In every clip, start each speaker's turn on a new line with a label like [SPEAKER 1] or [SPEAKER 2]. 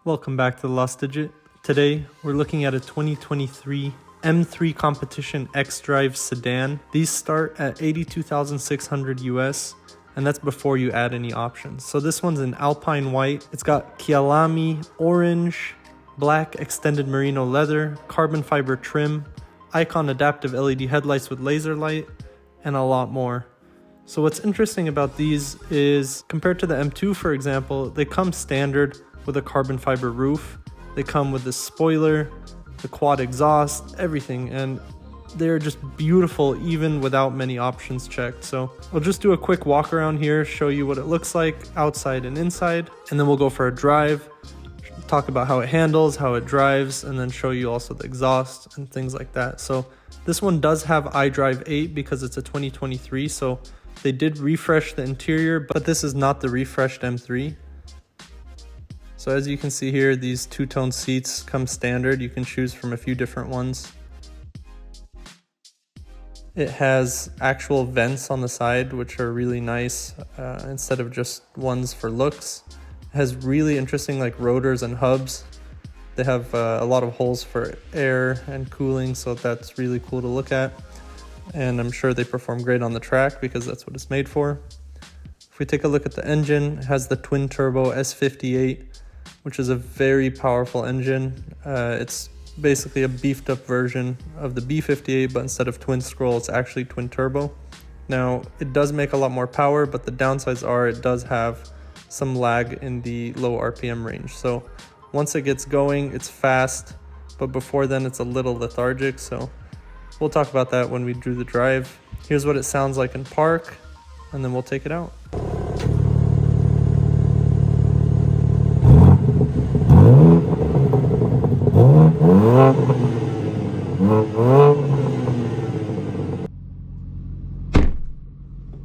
[SPEAKER 1] Welcome back to the Lost Digit. Today, we're looking at a 2023 M3 Competition xDrive sedan. These start at $82,600 US, and that's before you add any options. So this one's in Alpine White. It's got Kyalami orange, black extended merino leather, carbon fiber trim, Icon adaptive LED headlights with laser light, and a lot more. So what's interesting about these is, compared to the M2 for example, they come standard with a carbon fiber roof. They come with the spoiler, the quad exhaust, everything, and they're just beautiful even without many options checked. So I'll just do a quick walk around here, show you what it looks like outside and inside, and then we'll go for a drive, talk about how it handles, how it drives, and then show you also the exhaust and things like that. So this one does have iDrive 8 because it's a 2023, so they did refresh the interior, but this is not the refreshed M3. So as you can see here, these two-tone seats come standard. You can choose from a few different ones. It has actual vents on the side, which are really nice, instead of just ones for looks. It has really interesting like rotors and hubs. They have a lot of holes for air and cooling, so that's really cool to look at. And I'm sure they perform great on the track because that's what it's made for. If we take a look at the engine, it has the twin turbo S58, which is a very powerful engine. It's basically a beefed up version of the B58, but instead of twin scroll, it's actually twin turbo. Now, it does make a lot more power, but the downsides are it does have some lag in the low RPM range. So once it gets going, it's fast, but before then it's a little lethargic. So we'll talk about that when we do the drive. Here's what it sounds like in park, and then we'll take it out.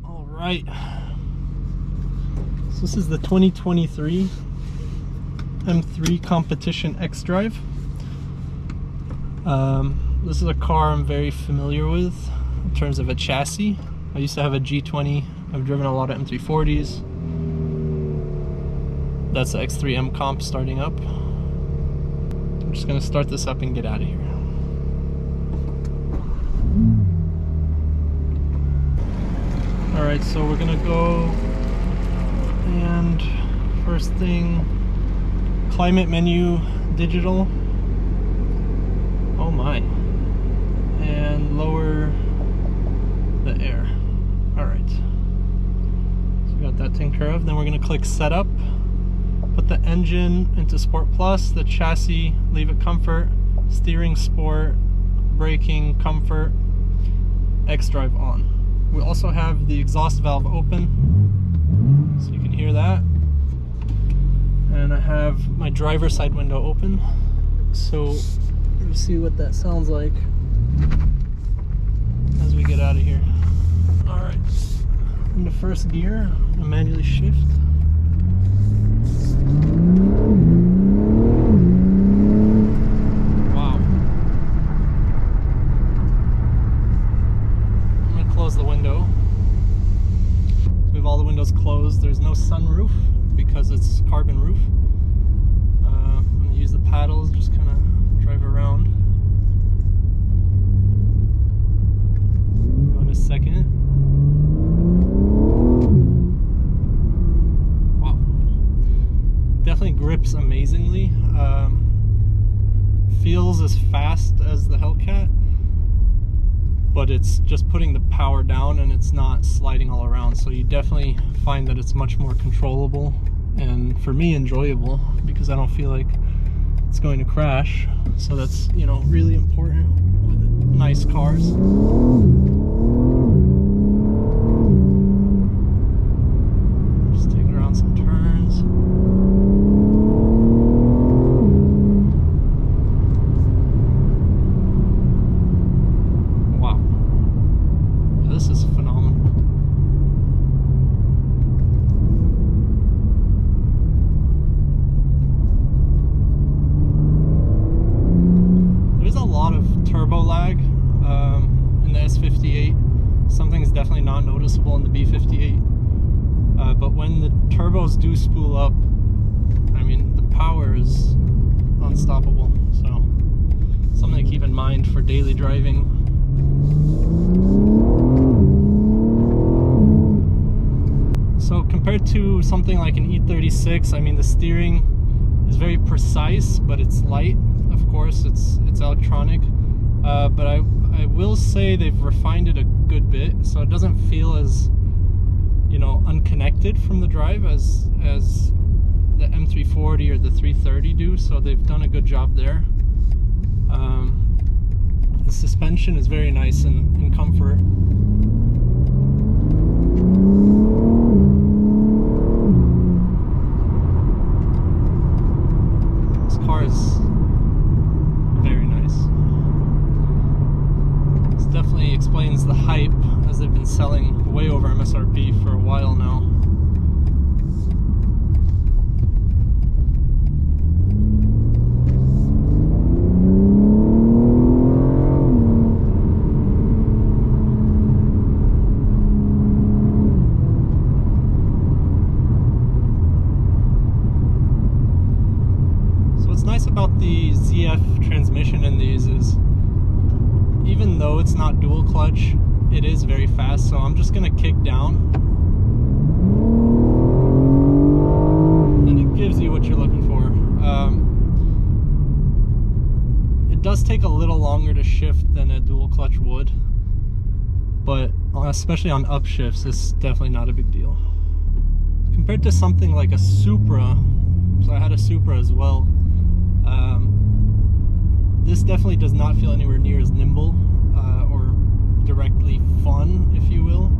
[SPEAKER 1] All right, so this is the 2023 M3 Competition xDrive. This is a car I'm very familiar with in terms of a chassis. I used to have a G20. I've driven a lot of M340s. That's the X3M comp starting up. I'm just gonna start this up and get out of here. Alright, so we're gonna go, and first thing, climate menu digital. Oh my. And lower the air. Alright. So we got that taken care of. Then we're gonna click setup. Put the engine into Sport Plus, the chassis, leave it comfort, steering sport, braking comfort, xDrive on. We also have the exhaust valve open, so you can hear that. And I have my driver's side window open, so let's see what that sounds like as we get out of here. Alright, in the first gear, I manually shift. Wow. I'm going to close the window. So we have all the windows closed. There's no sunroof because it's carbon roof. I'm going to use the paddles, just kind of drive around. Go in a second. Definitely grips amazingly. Feels as fast as the Hellcat, but it's just putting the power down and it's not sliding all around, so you definitely find that it's much more controllable and, for me, enjoyable, because I don't feel like it's going to crash. So that's, you know, really important with nice cars. Just take it around some turns. Definitely not noticeable in the B58, but when the turbos do spool up, I mean, the power is unstoppable. So something to keep in mind for daily driving. So compared to something like an E36, I mean, the steering is very precise, but it's light. Of course, it's electronic, but I will say they've refined it a good bit, so it doesn't feel as, you know, unconnected from the drive as the M340 or the 330 do. So they've done a good job there. The suspension is very nice and in comfort. This car is very nice. This definitely explains the hype, as they've been selling way over MSRP for a while now. What's nice about the ZF transmission in these is, even though it's not dual clutch, it is very fast. So I'm just gonna kick down, and it gives you what you're looking for. It does take a little longer to shift than a dual clutch would, but especially on upshifts, it's definitely not a big deal. Compared to something like a Supra, so I had a Supra as well, this definitely does not feel anywhere near as nimble or directly fun, if you will.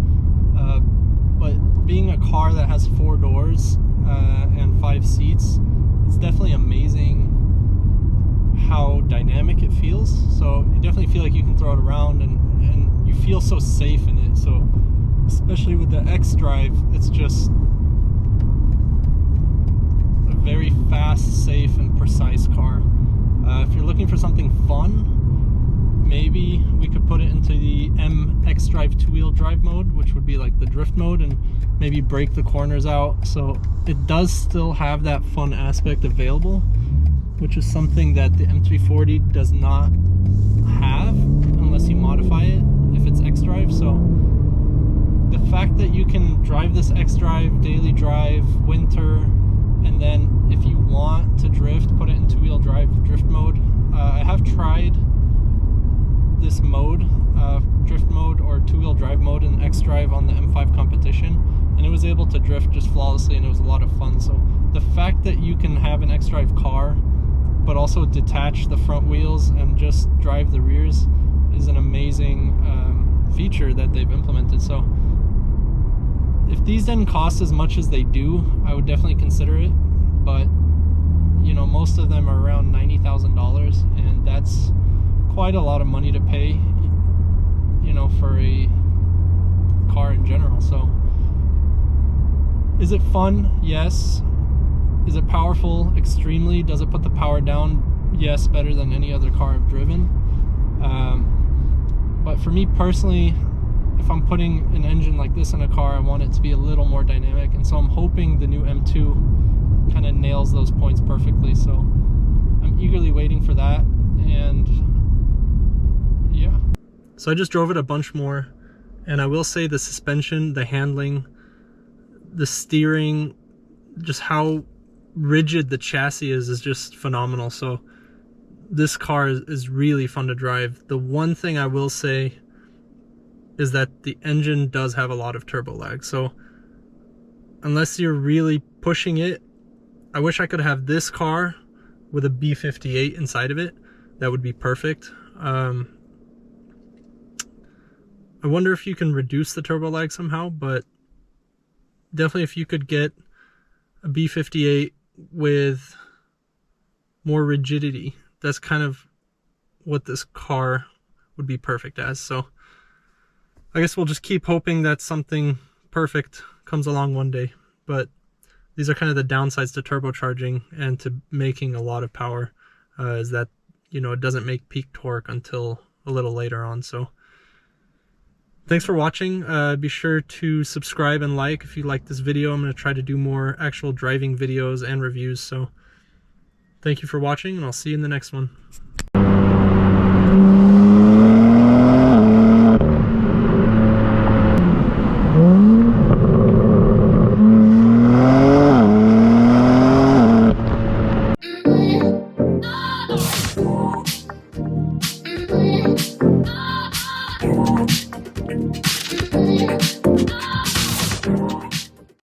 [SPEAKER 1] But being a car that has 4 doors and 5 seats, it's definitely amazing how dynamic it feels. So you definitely feel like you can throw it around, and you feel so safe in it. So especially with the xDrive, it's just a very fast, safe, and precise car. If you're looking for something fun, maybe we could put it into the xDrive 2-wheel drive mode, which would be like the drift mode, and maybe break the corners out. So it does still have that fun aspect available, which is something that the M340 does not have unless you modify it if it's xDrive. So the fact that you can drive this xDrive, daily drive, winter, and then if you want to drift, put it in 2-wheel drive drift mode. I have tried this mode, drift mode or 2-wheel drive mode in xDrive on the M5 Competition, and it was able to drift just flawlessly, and it was a lot of fun. So the fact that you can have an xDrive car but also detach the front wheels and just drive the rears is an amazing feature that they've implemented. So if these didn't cost as much as they do, I would definitely consider it. But you know, most of them are around $90,000, and that's quite a lot of money to pay, you know, for a car in general. So is it fun? Yes. Is it powerful? Extremely. Does it put the power down? Yes, better than any other car I've driven. But for me personally, if I'm putting an engine like this in a car, I want it to be a little more dynamic, and so I'm hoping the new M2 kind of nails those points perfectly. So I'm eagerly waiting for that. And yeah, so I just drove it a bunch more, and I will say the suspension, the handling, the steering, just how rigid the chassis is just phenomenal. So this car is really fun to drive. The one thing I will say is that the engine does have a lot of turbo lag. So unless you're really pushing it, I wish I could have this car with a B58 inside of it. That would be perfect. I wonder if you can reduce the turbo lag somehow, but definitely if you could get a B58 with more rigidity, that's kind of what this car would be perfect as. So I guess we'll just keep hoping that something perfect comes along one day. But these are kind of the downsides to turbocharging and to making a lot of power, is that, you know, it doesn't make peak torque until a little later on. So thanks for watching. Be sure to subscribe and like if you like this video. I'm going to try to do more actual driving videos and reviews. So Thank you for watching, and I'll see you in the next one.